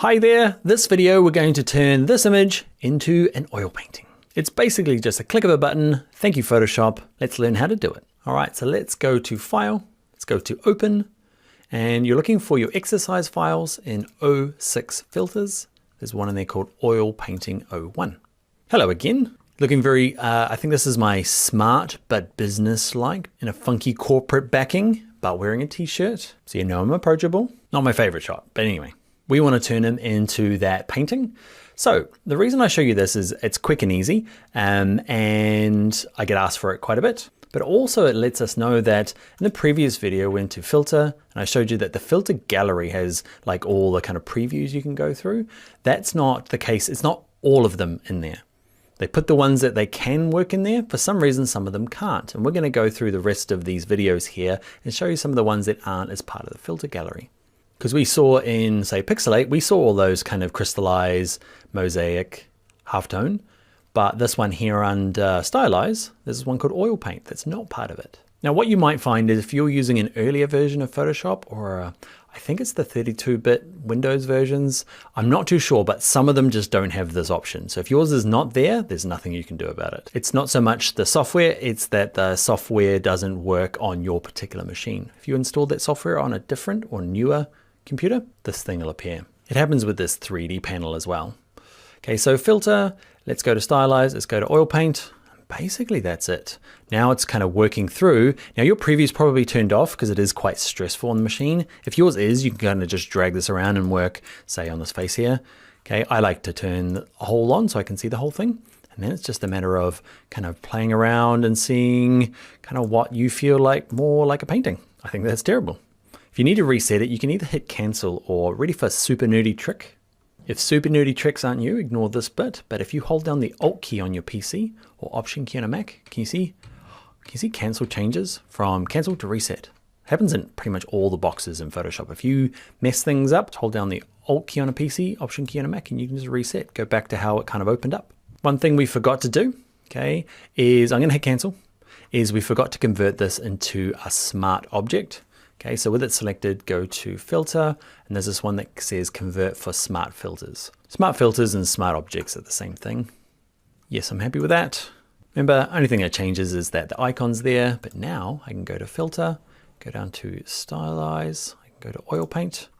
Hi there, this video we're going to turn this image into an oil painting. It's basically just a click of a button. Thank you Photoshop, let's learn how to do it. All right, so let's go to File, let's go to Open, and you're looking for your exercise files in 06 filters. There's one in there called Oil Painting 01. Hello again, looking very, I think this is my smart but business-like in a funky corporate backing, but wearing a t-shirt, so you know I'm approachable. Not my favorite shot, but anyway. We want to turn him into that painting. So the reason I show you this is it's quick and easy, and I get asked for it quite a bit, but also it lets us know that in the previous video we went to filter and I showed you that the filter gallery has like all the kind of previews you can go through. That's not the case. It's not all of them in there. They put the ones that they can work in there. For some reason, some of them can't. And we're going to go through the rest of these videos here and show you some of the ones that aren't as part of the filter gallery. Because we saw in, say, Pixelate, we saw all those kind of crystallize, mosaic, halftone. But this one here under Stylize, there's one called Oil Paint that's not part of it. Now, what you might find is if you're using an earlier version of Photoshop, or I think it's the 32-bit Windows versions, I'm not too sure, but some of them just don't have this option. So if yours is not there, there's nothing you can do about it. It's not so much the software, it's that the software doesn't work on your particular machine. If you install that software on a different or newer computer, this thing will appear. It happens with this 3D panel as well. Okay, so filter, let's go to Stylize, let's go to Oil Paint. Basically, that's it. Now it's kind of working through. Now your preview's probably turned off because it is quite stressful on the machine. If yours is, you can kind of just drag this around and work, say, on this face here. Okay, I like to turn the whole on so I can see the whole thing. And then it's just a matter of kind of playing around and seeing kind of what you feel like more like a painting. I think that's terrible. If you need to reset it, you can either hit cancel or ready for a super nerdy trick. If super nerdy tricks aren't you, ignore this bit. But if you hold down the Alt key on your PC or Option key on a Mac, can you see cancel changes from cancel to reset? It happens in pretty much all the boxes in Photoshop. If you mess things up, hold down the Alt key on a PC, Option key on a Mac, and you can just reset. Go back to how it kind of opened up. One thing we forgot to do, okay, is I'm going to hit cancel, is we forgot to convert this into a smart object. Okay, so with it selected, go to filter, and there's this one that says convert for smart filters. Smart filters and smart objects are the same thing. Yes, I'm happy with that. Remember, only thing that changes is that the icon's there, but now I can go to filter, go down to stylize, I can go to oil paint,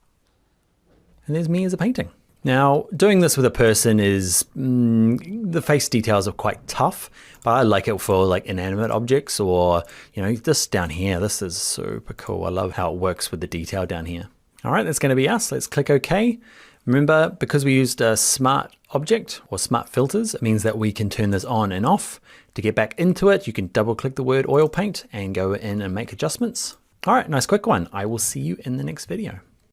and there's me as a painting. Now, doing this with a person is, the face details are quite tough, but I like it for like inanimate objects or, you know, this down here, this is super cool. I love how it works with the detail down here. All right, that's gonna be us. Let's click OK. Remember, because we used a smart object or smart filters, it means that we can turn this on and off. To get back into it, you can double click the word oil paint and go in and make adjustments. All right, nice quick one. I will see you in the next video.